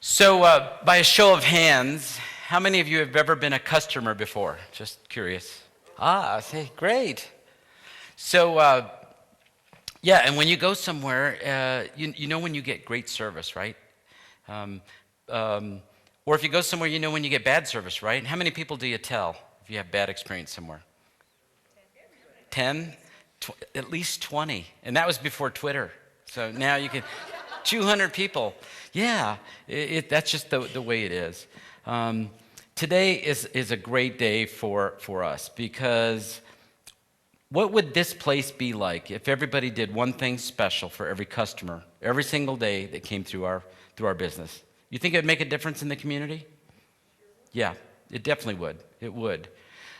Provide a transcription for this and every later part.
So, by a show of hands, how many of you have ever been a customer before? Just curious. See, great. So, yeah, and when you go somewhere, you know when you get great service, right? Um, or if you go somewhere, you know when you get bad service, right? How many people do you tell if you have bad experience somewhere? 10? At least 20. And that was before Twitter. So now you can, 200 people. Yeah, that's just the way it is. Today is a great day for us because what would this place be like if everybody did one thing special for every customer every single day that came through our business? You think it would make a difference in the community? Yeah, it definitely would. It would.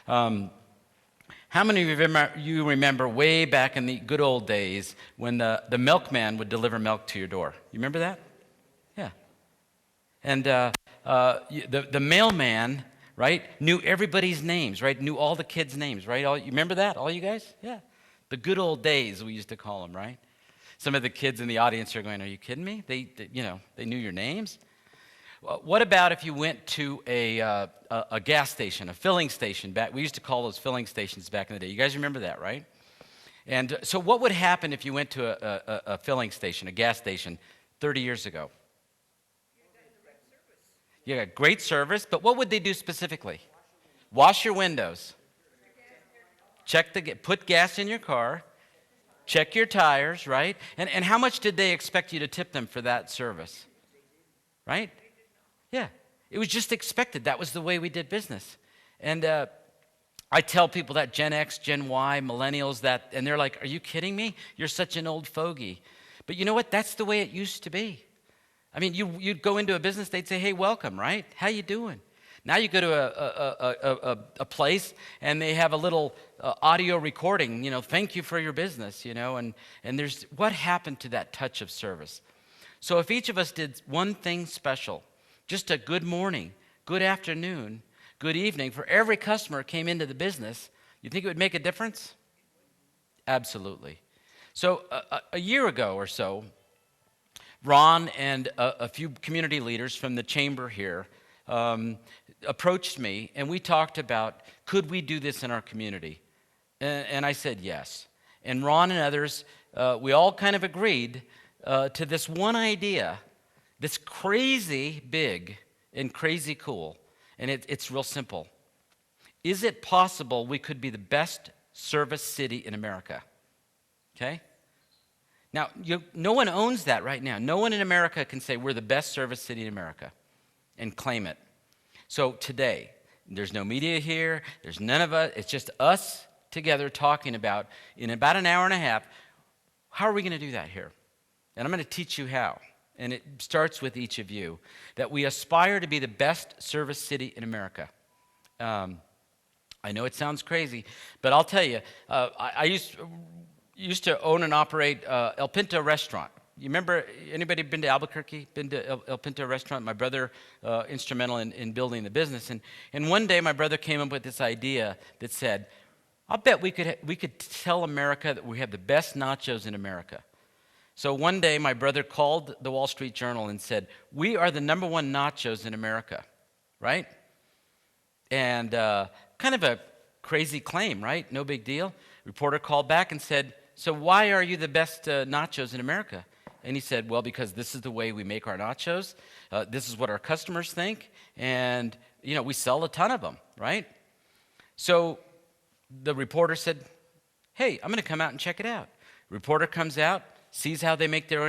How many of you remember way back in the good old days when the milkman would deliver milk to your door? You remember that? Yeah. And the mailman, right, knew everybody's names, right? Knew all the kids' names, right? You remember that, all you guys? Yeah. The good old days, we used to call them, right? Some of the kids in the audience are going, "Are you kidding me? They knew your names." What about if you went to a gas station, a filling station? We used to call those filling stations back in the day. You guys remember that, right? And so what would happen if you went to a filling station, a gas station, 30 years ago? You got great service, but what would they do specifically? Wash your windows. Put gas in your car. Check your tires, right? And how much did they expect you to tip them for that service? Right? Yeah. It was just expected. That was the way we did business. And I tell people that Gen X, Gen Y, millennials, and they're like, "Are you kidding me? You're such an old fogey." But you know what? That's the way it used to be. I mean, you'd go into a business, they'd say, "Hey, welcome," right? "How you doing?" Now you go to a place and they have a little audio recording, "Thank you for your business," and there's, what happened to that touch of service? So if each of us did one thing special, just a good morning, good afternoon, good evening for every customer who came into the business, you think it would make a difference? Absolutely. So a year ago or so, Ron and a few community leaders from the chamber here approached me, and we talked about, could we do this in our community? And I said yes. And Ron and others, we all kind of agreed to this one idea that's crazy big and crazy cool, and it's real simple. Is it possible we could be the best service city in America? Okay? Now, no one owns that right now. No one in America can say we're the best service city in America and claim it. So today, there's no media here, there's none of us, it's just us together talking about, in about an hour and a half, how are we going to do that here? And I'm going to teach you how. And it starts with each of you, that we aspire to be the best service city in America. I know it sounds crazy, but I'll tell you, I used to own and operate El Pinto restaurant. You remember, anybody been to Albuquerque, been to El Pinto restaurant? My brother, instrumental in building the business. And one day my brother came up with this idea that said, I'll bet we could tell America that we have the best nachos in America. So one day my brother called the Wall Street Journal and said, "We are the number one nachos in America," right? And kind of a crazy claim, right? No big deal. Reporter called back and said, "So why are you the best nachos in America?" And he said, "Well, because this is the way we make our nachos. This is what our customers think. And, we sell a ton of them," right? So the reporter said, "Hey, I'm going to come out and check it out." Reporter comes out, sees how they make their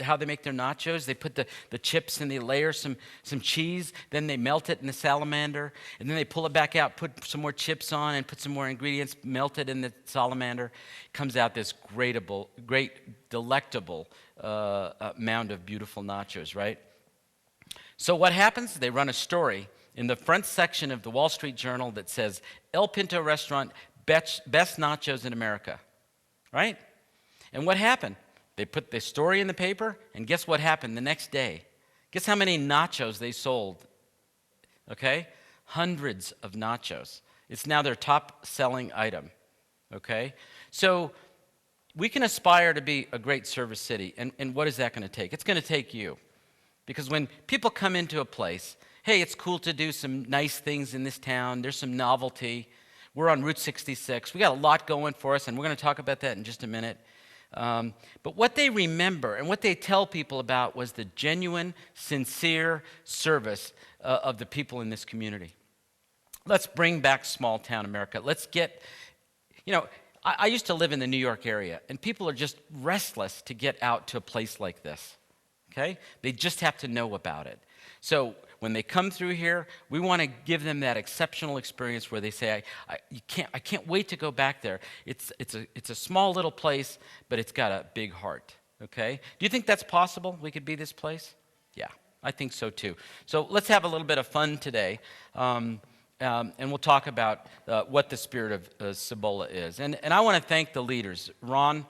how they make their nachos. They put the chips and they layer some cheese, then they melt it in the salamander, and then they pull it back out, put some more chips on, and put some more ingredients, melt it in the salamander. Comes out this great, delectable mound of beautiful nachos, right? So what happens? They run a story in the front section of the Wall Street Journal that says, "El Pinto Restaurant, best nachos in America," right? And what happened? They put the story in the paper, and guess what happened the next day? Guess how many nachos they sold? Okay? Hundreds of nachos. It's now their top-selling item. Okay? So we can aspire to be a great service city, and what is that going to take? It's going to take you. Because when people come into a place, hey, it's cool to do some nice things in this town. There's some novelty. We're on Route 66. We got a lot going for us, and we're going to talk about that in just a minute. But what they remember and what they tell people about was the genuine, sincere service of the people in this community. Let's bring back small town America. Let's get, I used to live in the New York area, and people are just restless to get out to a place like this, okay? They just have to know about it. So when they come through here, we want to give them that exceptional experience where they say, I can't wait to go back there. It's a small little place, but it's got a big heart, okay? Do you think that's possible? We could be this place? Yeah, I think so too. So let's have a little bit of fun today. And we'll talk about what the spirit of Cibola is. And I want to thank the leaders. Ron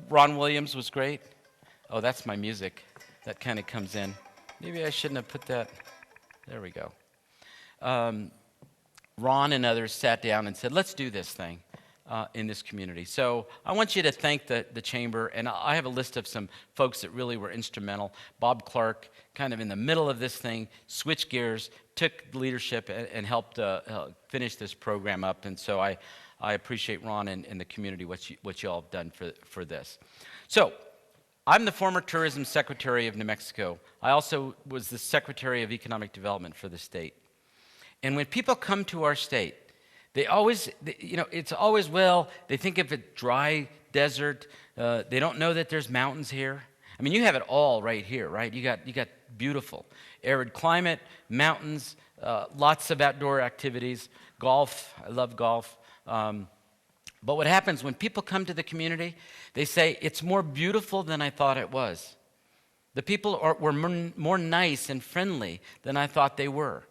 Williams was great. Oh, that's my music. That kind of comes in. Maybe I shouldn't have put that. There we go. Ron and others sat down and said, let's do this thing in this community. So I want you to thank the chamber, and I have a list of some folks that really were instrumental. Bob Clark, kind of in the middle of this thing, switched gears, took leadership and helped finish this program up. And so I appreciate Ron and the community, what you all have done for this. So I'm the former tourism secretary of New Mexico. I also was the secretary of economic development for the state. And when people come to our state, they always, it's always, they think of it dry desert. They don't know that there's mountains here. I mean, you have it all right here, right? You got beautiful arid climate, mountains, lots of outdoor activities, golf. I love golf. But what happens when people come to the community, they say, it's more beautiful than I thought it was. The people were more nice and friendly than I thought they were.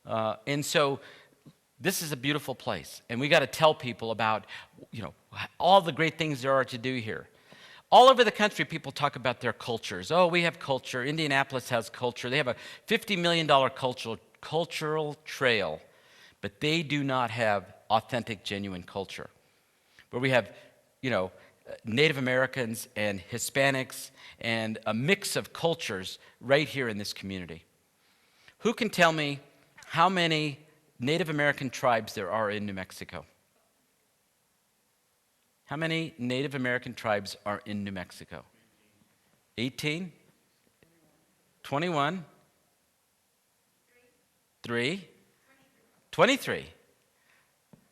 And so this is a beautiful place. And we got to tell people about, all the great things there are to do here. All over the country, people talk about their cultures. Oh, we have culture. Indianapolis has culture. They have a $50 million cultural trail, but they do not have authentic, genuine culture. Where we have, Native Americans and Hispanics and a mix of cultures right here in this community. Who can tell me how many Native American tribes there are in New Mexico? How many Native American tribes are in New Mexico? 18? 21? 3? 23.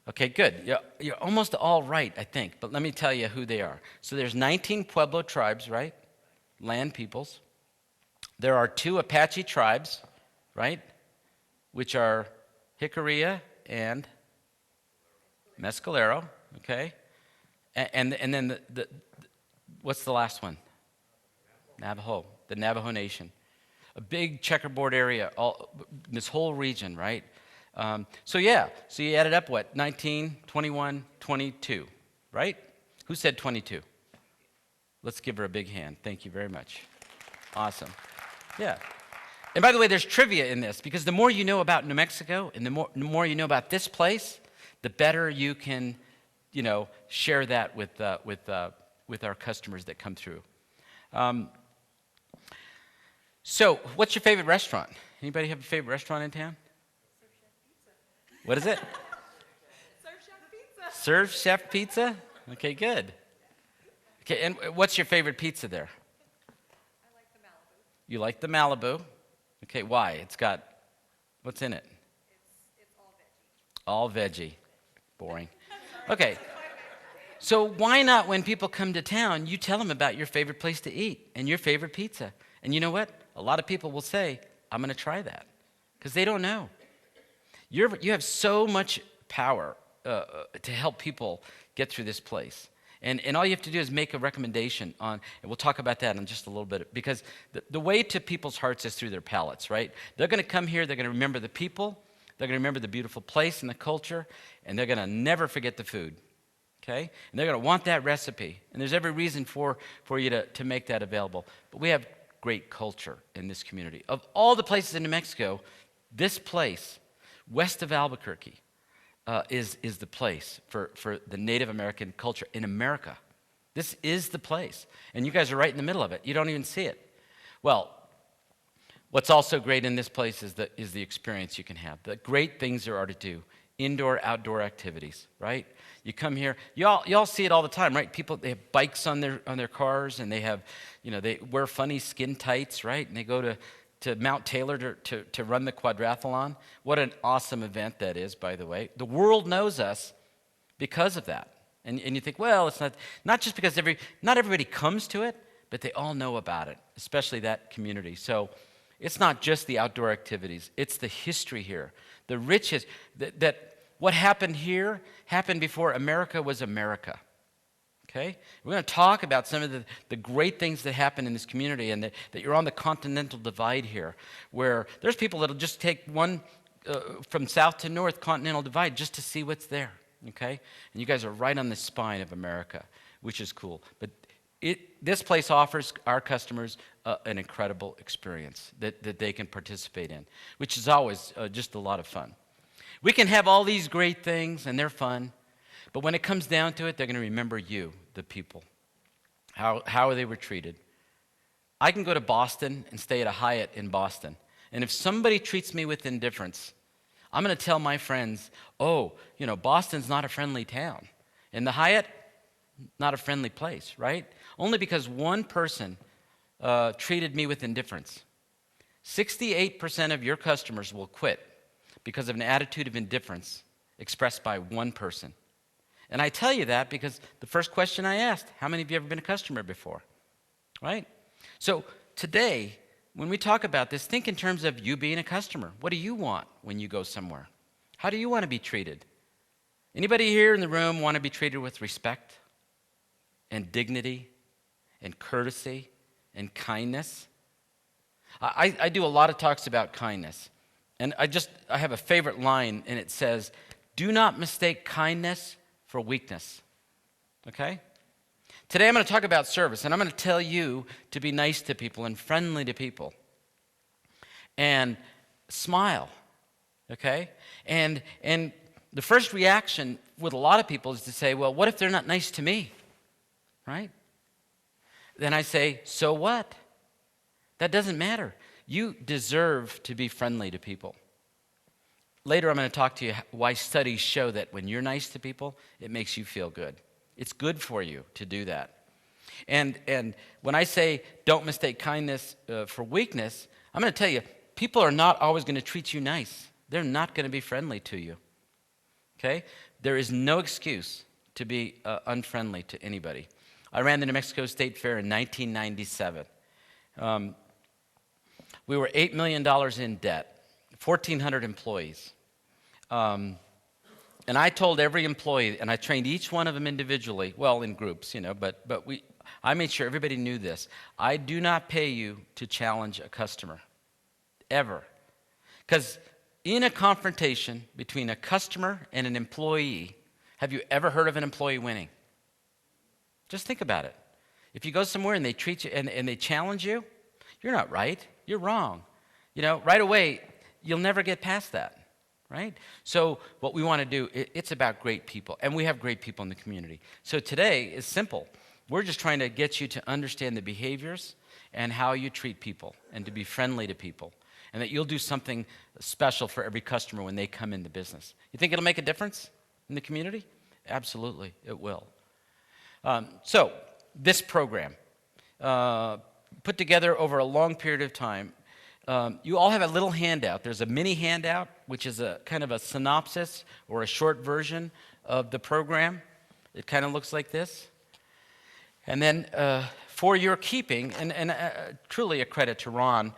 Okay, good. You're almost all right, I think, but let me tell you who they are. So there's 19 Pueblo tribes, right? Land peoples. There are 2 Apache tribes, right? Which are Jicarilla and Mescalero, okay? And then the what's the last one? Navajo, the Navajo Nation. A big checkerboard area, this whole region, right? So you added up what? 19, 21, 22, right? Who said 22? Let's give her a big hand. Thank you very much. Awesome. Yeah. And by the way, there's trivia in this, because the more you know about New Mexico and the more you know about this place, the better you can, share that with our customers that come through. So what's your favorite restaurant? Anybody have a favorite restaurant in town? What is it? Serve Chef Pizza. Serve Chef Pizza? Okay, good. Okay, and what's your favorite pizza there? I like the Malibu. You like the Malibu? Okay, why? It's got, what's in it? It's all veggie. All veggie. Boring. Okay. So why not, when people come to town, you tell them about your favorite place to eat and your favorite pizza? And you know what? A lot of people will say, I'm going to try that, because they don't know. You have so much power to help people get through this place. And all you have to do is make a recommendation on, and we'll talk about that in just a little bit, because the way to people's hearts is through their palates, right? They're going to come here, they're going to remember the people, they're going to remember the beautiful place and the culture, and they're going to never forget the food, okay? And they're going to want that recipe, and there's every reason for you to make that available. But we have great culture in this community. Of all the places in New Mexico, this place, west of Albuquerque, is the place for the Native American culture in America. This is the place. And you guys are right in the middle of it. You don't even see it. Well, What's also great in this place is the experience you can have. The great things there are to do. Indoor, outdoor activities, right? You come here, y'all see it all the time, right? People, they have bikes on their cars, and they have, they wear funny skin tights, right? And they go to Mount Taylor to run the quadrathlon. What an awesome event that is, by the way. The world knows us because of that. And you think, well, it's not just because not everybody comes to it, but they all know about it, especially that community. So it's not just the outdoor activities. It's the history here, the riches that what happened here happened before America was America. Okay? We're going to talk about some of the great things that happen in this community, and that you're on the continental divide here, where there's people that'll just take one from south to north continental divide just to see what's there. Okay? And you guys are right on the spine of America, which is cool. But this place offers our customers an incredible experience that they can participate in, which is always just a lot of fun. We can have all these great things, and they're fun, but when it comes down to it, they're going to remember you, the people, how they were treated. I can go to Boston and stay at a Hyatt in Boston, and if somebody treats me with indifference, I'm going to tell my friends, Boston's not a friendly town, and the Hyatt, not a friendly place, right? Only because one person treated me with indifference. 68% of your customers will quit because of an attitude of indifference expressed by one person. And I tell you that because the first question I asked, how many of you have ever been a customer before? Right? So today, when we talk about this, think in terms of you being a customer. What do you want when you go somewhere? How do you want to be treated? Anybody here in the room want to be treated with respect and dignity and courtesy and kindness? I do a lot of talks about kindness. And I have a favorite line, and it says, do not mistake kindness for weakness. Okay? Today I'm going to talk about service, and I'm going to tell you to be nice to people and friendly to people. And smile. Okay? And the first reaction with a lot of people is to say, well, what if they're not nice to me? Right? Then I say, so what? That doesn't matter. You deserve to be friendly to people. Later, I'm going to talk to you why studies show that when you're nice to people, it makes you feel good. It's good for you to do that. And when I say don't mistake kindness for weakness, I'm going to tell you, people are not always going to treat you nice. They're not going to be friendly to you. Okay? There is no excuse to be unfriendly to anybody. I ran the New Mexico State Fair in 1997. We were $8 million in debt, 1,400 employees. And I told every employee, and I trained each one of them individually, well, in groups, but I made sure everybody knew this. I do not pay you to challenge a customer, ever. Because in a confrontation between a customer and an employee, have you ever heard of an employee winning? Just think about it. If you go somewhere and they treat you and they challenge you, you're not right. You're wrong. Right away, you'll never get past that, right? So what we want to do, it's about great people, and we have great people in the community. So today is simple. We're just trying to get you to understand the behaviors and how you treat people and to be friendly to people, and that you'll do something special for every customer when they come into business. You think it'll make a difference in the community? Absolutely, it will. So this program, put together over a long period of time. You all have a little handout. There's a mini handout, which is a kind of a synopsis or a short version of the program. It kind of looks like this. And then for your keeping, and truly a credit to Ron.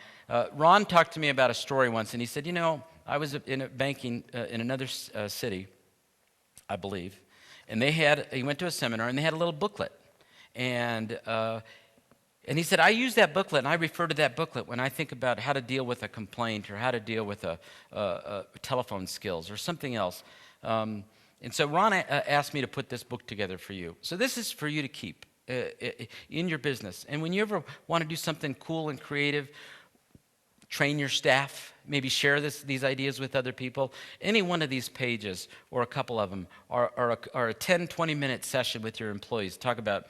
Ron talked to me about a story once, and he said, I was in a banking in another city, I believe, and he went to a seminar, and they had a little booklet. And he said, I use that booklet, and I refer to that booklet when I think about how to deal with a complaint or how to deal with a telephone skills or something else. And so Ron asked me to put this book together for you. So this is for you to keep in your business. And when you ever want to do something cool and creative, train your staff, maybe share these ideas with other people. Any one of these pages, or a couple of them, are a 10, 20-minute session with your employees. Talk about,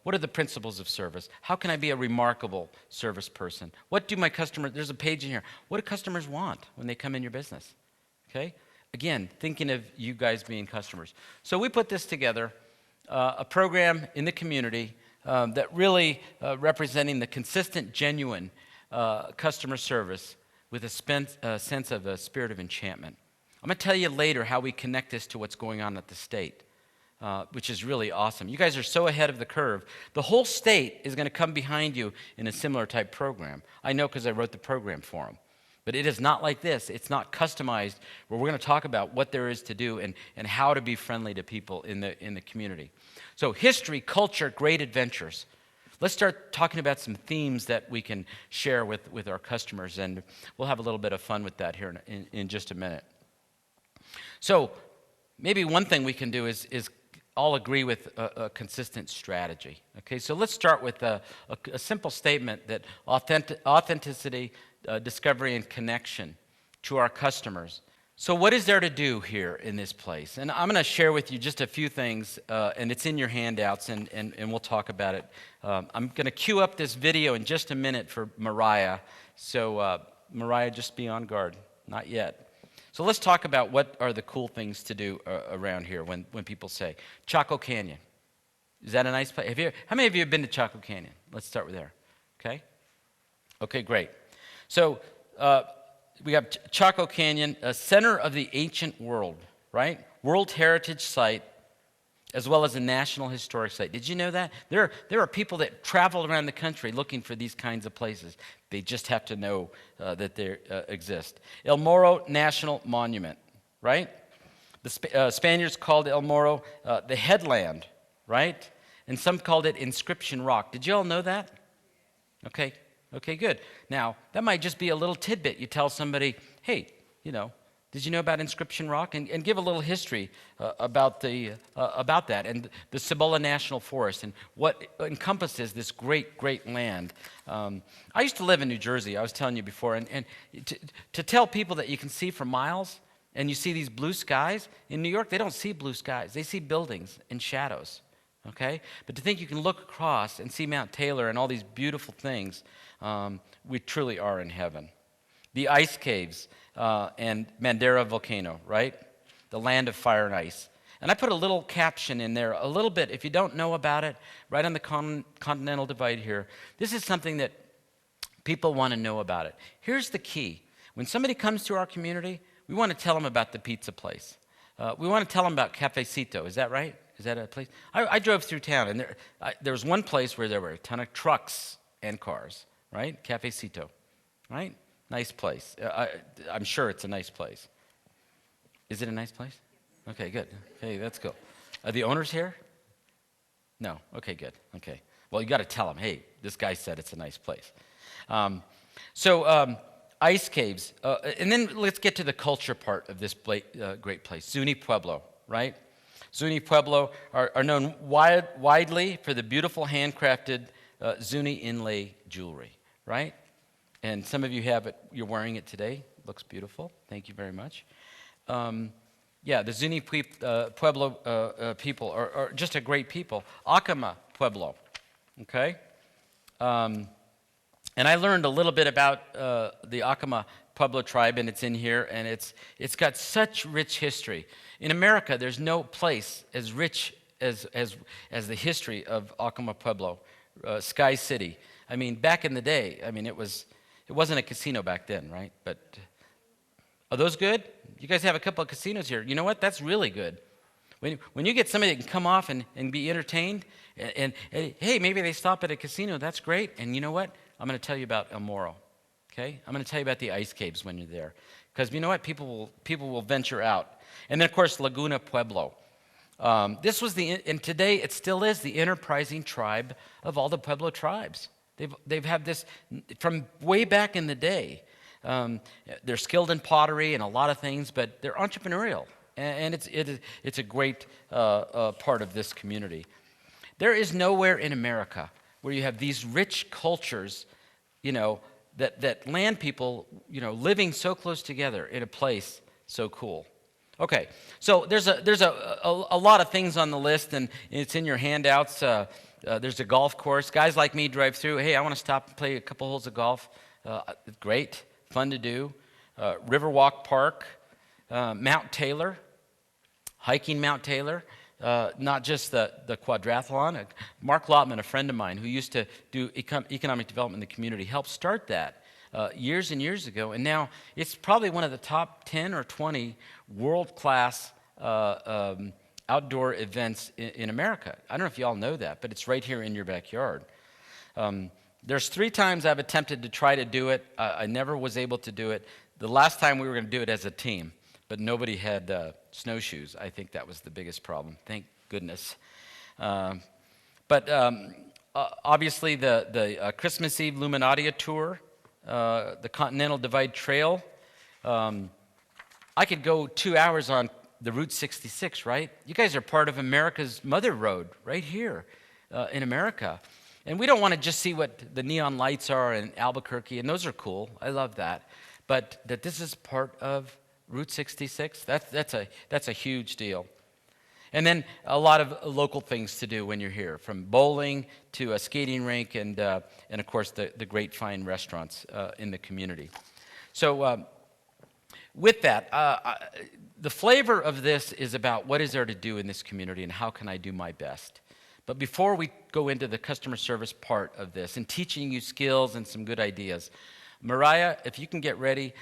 what are the principles of service? How can I be a remarkable service person? What do my customers, there's a page in here, what do customers want when they come in your business? Okay? Again, thinking of you guys being customers. So we put this together, a program in the community that really representing the consistent, genuine customer service with a sense of a spirit of enchantment. I'm going to tell you later how we connect this to what's going on at the state, which is really awesome. You guys are so ahead of the curve. The whole state is going to come behind you in a similar type program. I know because I wrote the program for them. But it is not like this. It's not customized where we're going to talk about what there is to do and how to be friendly to people in the community. So history, culture, great adventures. Let's start talking about some themes that we can share with our customers, and we'll have a little bit of fun with that here in just a minute. So maybe one thing we can do is all agree with a consistent strategy. Okay, so let's start with a simple statement that authenticity, discovery, and connection to our customers. So what is there to do here in this place? And I'm going to share with you just a few things, and it's in your handouts, and we'll talk about it. I'm going to cue up this video in just a minute for Mariah. So Mariah, just be on guard. Not yet. So let's talk about what are the cool things to do around here when people say, Chaco Canyon. Is that a nice place? How many of you have been to Chaco Canyon? Let's start with there. Okay? Okay, great. So we have Chaco Canyon, a center of the ancient world, right? World Heritage Site, as well as a National Historic Site. Did you know that? There are people that travel around the country looking for these kinds of places. They just have to know that they exist. El Morro National Monument, right? The Spaniards called El Morro the headland, right? And some called it Inscription Rock. Did you all know that? Okay. Okay, good. Now, that might just be a little tidbit. You tell somebody, hey, did you know about Inscription Rock? And give a little history about that and the Cibola National Forest and what encompasses this great, great land. I used to live in New Jersey, I was telling you before, and to tell people that you can see for miles and you see these blue skies, in New York, they don't see blue skies. They see buildings and shadows, okay? But to think you can look across and see Mount Taylor and all these beautiful things, we truly are in heaven. The ice caves and Mandera volcano, right? The land of fire and ice. And I put a little caption in there, a little bit, if you don't know about it, right on the continental divide here. This is something that people want to know about it. Here's the key. When somebody comes to our community, we want to tell them about the pizza place. We want to tell them about Cafecito. Is that right? Is that a place? I drove through town, and there was one place where there were a ton of trucks and cars, right? Cafecito, right? Nice place. I'm sure it's a nice place. Is it a nice place? Okay, good. Hey, that's cool. Are the owners here? No. Okay, good. Okay. Well, you got to tell them, hey, this guy said it's a nice place. Ice caves. And then let's get to the culture part of this great place. Zuni Pueblo, right? Zuni Pueblo are known widely for the beautiful handcrafted Zuni inlay jewelry, right? And some of you have it, you're wearing it today. Looks beautiful. Thank you very much. The Zuni Pueblo people are just a great people. Acoma Pueblo, okay? And I learned a little bit about the Acoma Pueblo tribe, and it's in here, and it's got such rich history. In America, there's no place as rich as the history of Acoma Pueblo, Sky City. I mean, back in the day, it wasn't a casino back then, right? But are those good? You guys have a couple of casinos here. You know what? That's really good. When you get somebody that can come off and be entertained, and hey, maybe they stop at a casino, that's great. And you know what? I'm going to tell you about El Morro, okay? I'm going to tell you about the ice caves when you're there. Because you know what? People will venture out. And then, of course, Laguna Pueblo. This was and today it still is the enterprising tribe of all the Pueblo tribes. They've had this from way back in the day. They're skilled in pottery and a lot of things, but they're entrepreneurial, and it's a great part of this community. There is nowhere in America where you have these rich cultures, that land people, living so close together in a place so cool. Okay, so there's a lot of things on the list, and it's in your handouts. There's a golf course. Guys like me drive through. Hey, I want to stop and play a couple holes of golf. Great, fun to do. Riverwalk Park, Mount Taylor, hiking Mount Taylor. Not just the quadrathlon. Mark Lotman, a friend of mine who used to do economic development in the community, helped start that years and years ago. And now it's probably one of the top 10 or 20 world-class outdoor events in America. I don't know if you all know that, but it's right here in your backyard. There's 3 times I've attempted to try to do it. I never was able to do it. The last time we were going to do it as a team, but nobody had snowshoes. I think that was the biggest problem. Thank goodness. But obviously the Christmas Eve Luminaria tour, the Continental Divide Trail. I could go 2 hours on the Route 66, right? You guys are part of America's Mother Road right here in America. And we don't want to just see what the neon lights are in Albuquerque, and those are cool. I love that. But that this is part of Route 66, that's a huge deal. And then a lot of local things to do when you're here, from bowling to a skating rink and of course the great fine restaurants in the community. So with that, the flavor of this is about what is there to do in this community and how can I do my best. But before we go into the customer service part of this and teaching you skills and some good ideas, Mariah, if you can get ready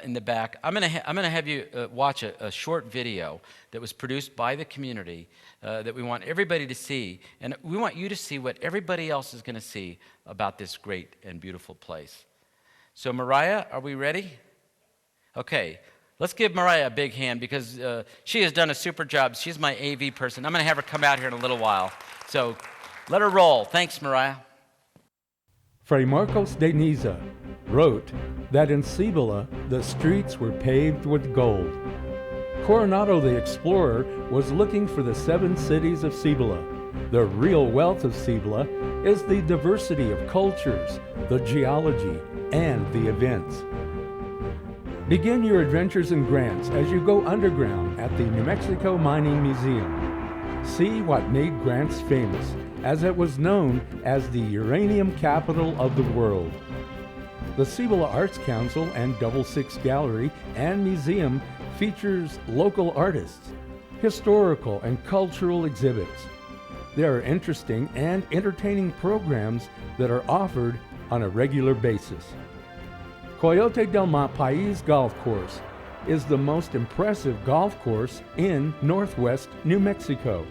in the back, I'm gonna have you watch a short video that was produced by the community that we want everybody to see, and we want you to see what everybody else is going to see about this great and beautiful place. So Mariah, are we ready? Okay, let's give Mariah a big hand because she has done a super job. She's my AV person. I'm going to have her come out here in a little while. So let her roll. Thanks, Mariah. Fray Marcos de Niza wrote that in Cibola the streets were paved with gold. Coronado the explorer was looking for the 7 cities of Cibola. The real wealth of Cibola is the diversity of cultures, the geology, and the events. Begin your adventures in Grants as you go underground at the New Mexico Mining Museum. See what made Grants famous, as it was known as the uranium capital of the world. The Cibola Arts Council and Double Six Gallery and Museum features local artists, historical and cultural exhibits. There are interesting and entertaining programs that are offered on a regular basis. Coyote del Mapais Golf Course is the most impressive golf course in northwest New Mexico.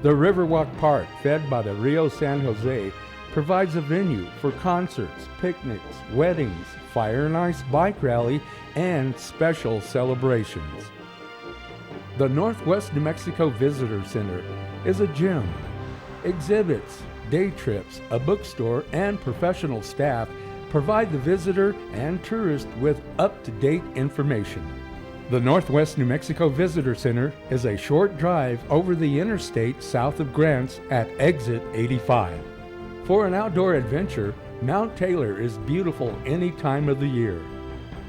The Riverwalk Park, fed by the Rio San Jose, provides a venue for concerts, picnics, weddings, fire and ice bike rally, and special celebrations. The Northwest New Mexico Visitor Center is a gym. Exhibits, day trips, a bookstore, and professional staff provide the visitor and tourist with up-to-date information. The Northwest New Mexico Visitor Center is a short drive over the interstate south of Grants at exit 85. For an outdoor adventure, Mount Taylor is beautiful any time of the year.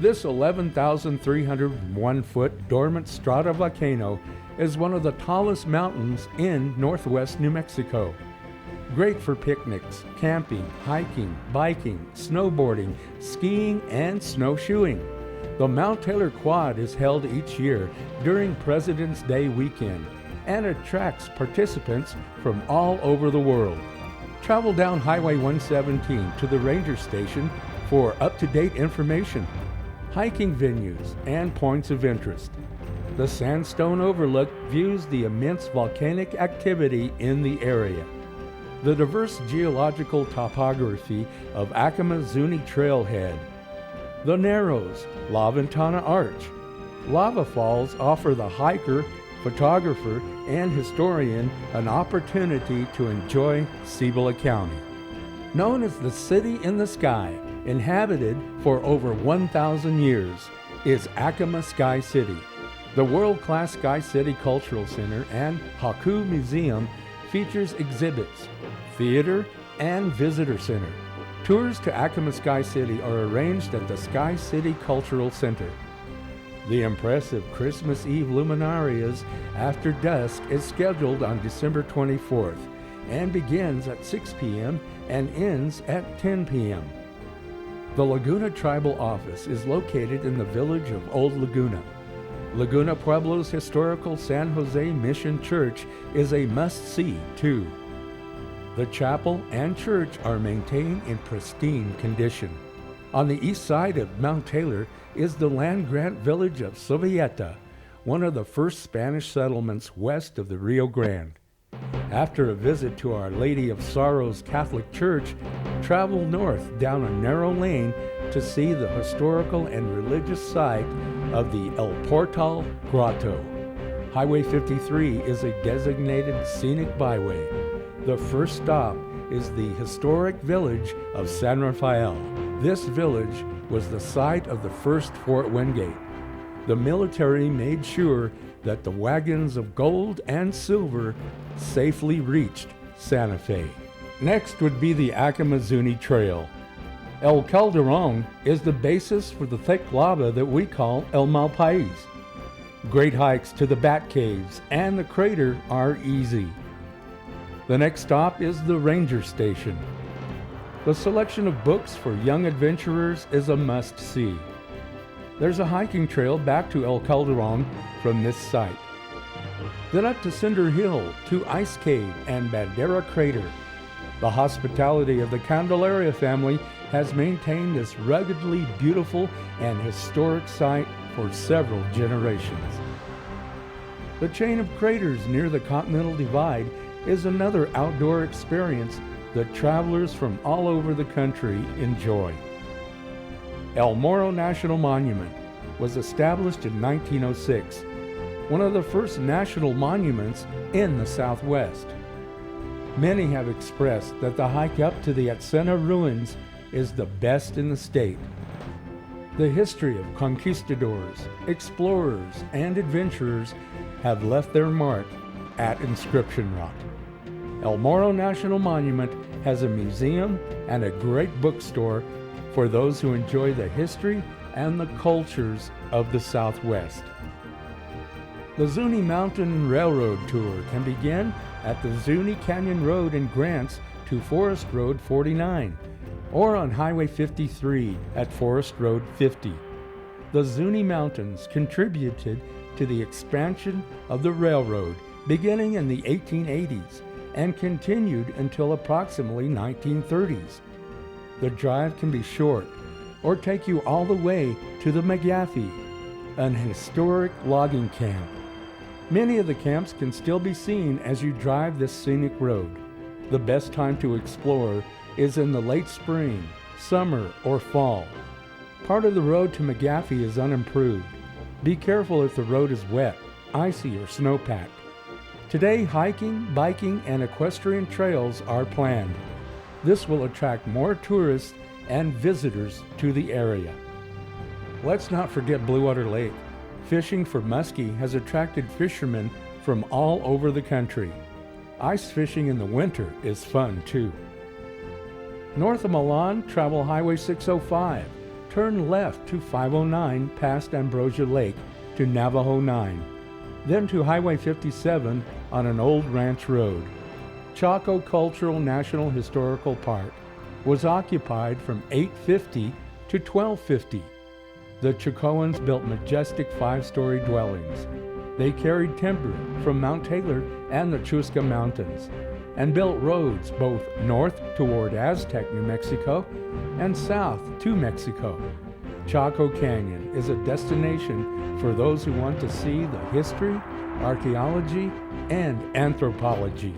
This 11,301-foot dormant stratovolcano is one of the tallest mountains in northwest New Mexico. Great for picnics, camping, hiking, biking, snowboarding, skiing, and snowshoeing. The Mount Taylor Quad is held each year during President's Day weekend and attracts participants from all over the world. Travel down Highway 117 to the Ranger Station for up-to-date information, hiking venues, and points of interest. The Sandstone Overlook views the immense volcanic activity in the area. The diverse geological topography of Acoma Zuni Trailhead. The Narrows, La Ventana Arch. Lava Falls offer the hiker, photographer, and historian an opportunity to enjoy Cibola County. Known as the City in the Sky, inhabited for over 1,000 years, is Acoma Sky City. The world-class Sky City Cultural Center and Haku Museum features exhibits, theater, and visitor center. Tours to Acoma Sky City are arranged at the Sky City Cultural Center. The impressive Christmas Eve luminarias after dusk is scheduled on December 24th and begins at 6 p.m. and ends at 10 p.m. The Laguna Tribal Office is located in the village of Old Laguna. Laguna Pueblo's historical San Jose Mission Church is a must-see, too. The chapel and church are maintained in pristine condition. On the east side of Mount Taylor is the land-grant village of Sovieta, one of the first Spanish settlements west of the Rio Grande. After a visit to Our Lady of Sorrows Catholic Church, travel north down a narrow lane to see the historical and religious site of the El Portal Grotto. Highway 53 is a designated scenic byway. The first stop is the historic village of San Rafael. This village was the site of the first Fort Wingate. The military made sure that the wagons of gold and silver safely reached Santa Fe. Next would be the Acoma Zuni Trail. El Calderon is the basis for the thick lava that we call El Malpais. Great hikes to the Bat Caves and the crater are easy. The next stop is the Ranger Station. The selection of books for young adventurers is a must-see. There's a hiking trail back to El Calderon from this site. Then up to Cinder Hill, to Ice Cave and Bandera Crater. The hospitality of the Candelaria family has maintained this ruggedly beautiful and historic site for several generations. The chain of craters near the Continental Divide is another outdoor experience that travelers from all over the country enjoy. El Morro National Monument was established in 1906, one of the first national monuments in the Southwest. Many have expressed that the hike up to the Atsena ruins is the best in the state. The history of conquistadors, explorers, and adventurers have left their mark at Inscription Rock. El Morro National Monument has a museum and a great bookstore for those who enjoy the history and the cultures of the Southwest. The Zuni Mountain Railroad Tour can begin at the Zuni Canyon Road in Grants to Forest Road 49, or on Highway 53 at Forest Road 50. The Zuni Mountains contributed to the expansion of the railroad beginning in the 1880s and continued until approximately 1930s. The drive can be short or take you all the way to the McGaffey, an historic logging camp. Many of the camps can still be seen as you drive this scenic road. The best time to explore is in the late spring, summer, or fall. Part of the road to McGaffey is unimproved. Be careful if the road is wet, icy, or snow-packed. Today, hiking, biking, and equestrian trails are planned. This will attract more tourists and visitors to the area. Let's not forget Blue Water Lake. Fishing for muskie has attracted fishermen from all over the country. Ice fishing in the winter is fun too. North of Milan, travel Highway 605. Turn left to 509 past Ambrosia Lake to Navajo 9. Then to Highway 57 on an old ranch road. Chaco Cultural National Historical Park was occupied from 850 to 1250. The Chacoans built majestic 5-story dwellings. They carried timber from Mount Taylor and the Chusca Mountains and built roads both north toward Aztec, New Mexico, and south to Mexico. Chaco Canyon is a destination for those who want to see the history, archaeology, and anthropology.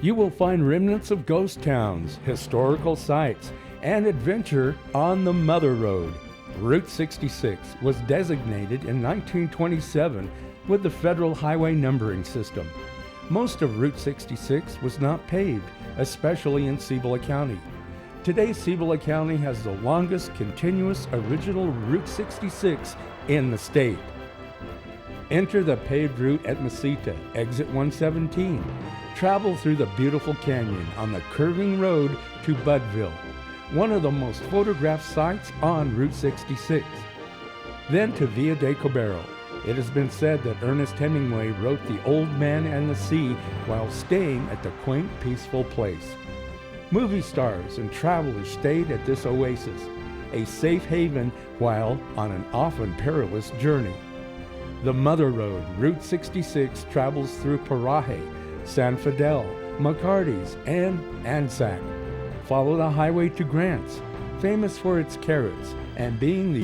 You will find remnants of ghost towns, historical sites, and adventure on the Mother Road. Route 66 was designated in 1927 with the federal highway numbering system. Most of Route 66 was not paved, especially in Cibola County. Today, Cibola County has the longest continuous original Route 66 in the state. Enter the paved route at Mesita, exit 117. Travel through the beautiful canyon on the curving road to Buddville. one of the most photographed sites on Route 66. Then to Villa de Cobero. It has been said that Ernest Hemingway wrote The Old Man and the Sea while staying at the quaint, peaceful place. Movie stars and travelers stayed at this oasis, a safe haven while on an often perilous journey. The Mother Road, Route 66, travels through Paraje, San Fidel, McCarty's, and Anzac. Follow the highway to Grants, famous for its carrots and being the